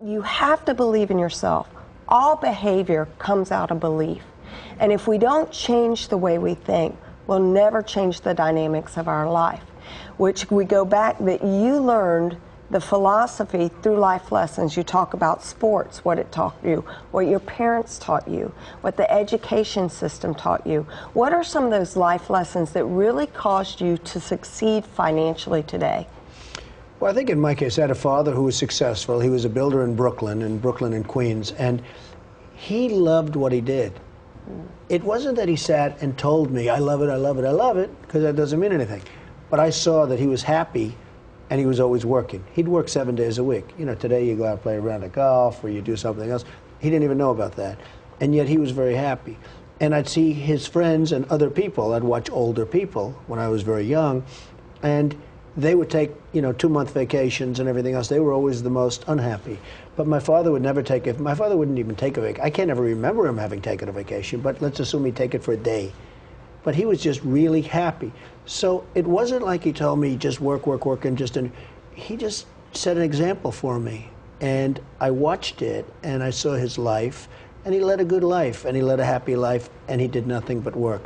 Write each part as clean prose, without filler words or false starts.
You have to believe in yourself. All behavior comes out of belief. And if we don't change the way we think, we'll never change the dynamics of our life. Which we go back that you learned the philosophy through life lessons. You talk about sports, what it taught you, what your parents taught you, what the education system taught you. What are some of those life lessons that really caused you to succeed financially today? Well, I think in my case, I had a father who was successful. He was a builder in Brooklyn and Queens, and he loved what he did. It wasn't that he sat and told me, I love it, I love it, I love it, because that doesn't mean anything. But I saw that he was happy, and he was always working. He'd work 7 days a week. You know, today you go out and play a round of golf, or you do something else. He didn't even know about that. And yet he was very happy. And I'd see his friends and other people. I'd watch older people when I was very young, and they would take, you know, 2-month vacations and everything else. They were always the most unhappy. But my father would never take it. My father wouldn't even take a vacation. I can't ever remember him having taken a vacation, but let's assume he'd take it for a day. But he was just really happy. So it wasn't like he told me just work, work, work, and he just set an example for me. And I watched it, and I saw his life, and he led a good life, and he led a happy life, and he did nothing but work.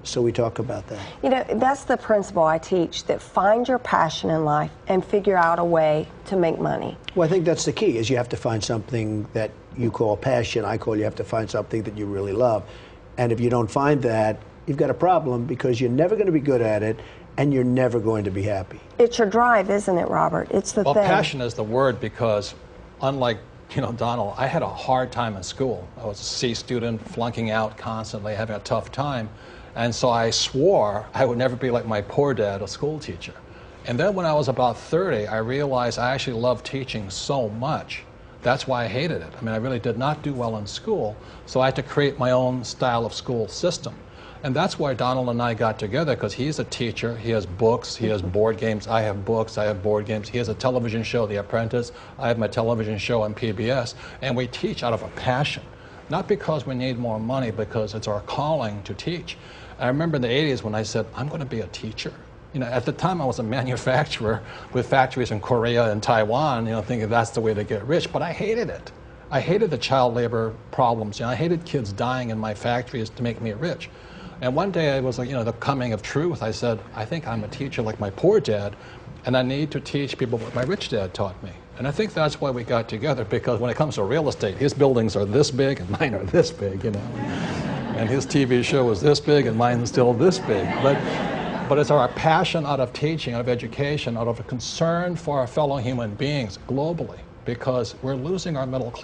So we talk about that. You know, that's the principle I teach, that find your passion in life and figure out a way to make money. Well, I think that's the key, is you have to find something that you call passion. I call you have to find something that you really love. And if you don't find that, you've got a problem, because you're never going to be good at it, and you're never going to be happy. It's your drive, isn't it, Robert? It's the thing. Well, passion is the word, because unlike, you know, Donald, I had a hard time in school. I was a C student, flunking out constantly, having a tough time. And so I swore I would never be like my poor dad, a school teacher. And then when I was about 30, I realized I actually loved teaching so much. That's why I hated it. I mean, I really did not do well in school, so I had to create my own style of school system. And that's why Donald and I got together, because he's a teacher, he has books, he has board games, I have books, I have board games, he has a television show, The Apprentice, I have my television show on PBS, and we teach out of a passion. Not because we need more money, because it's our calling to teach. I remember in the 80s when I said, I'm going to be a teacher. You know, at the time I was a manufacturer with factories in Korea and Taiwan, you know, thinking that's the way to get rich, but I hated it. I hated the child labor problems. You know, I hated kids dying in my factories to make me rich. And one day it was like, you know, the coming of truth. I said, I think I'm a teacher like my poor dad, and I need to teach people what my rich dad taught me. And I think that's why we got together, because when it comes to real estate, his buildings are this big and mine are this big, you know. And his TV show is this big and mine's still this big. But it's our passion out of teaching, out of education, out of a concern for our fellow human beings globally, because we're losing our middle class.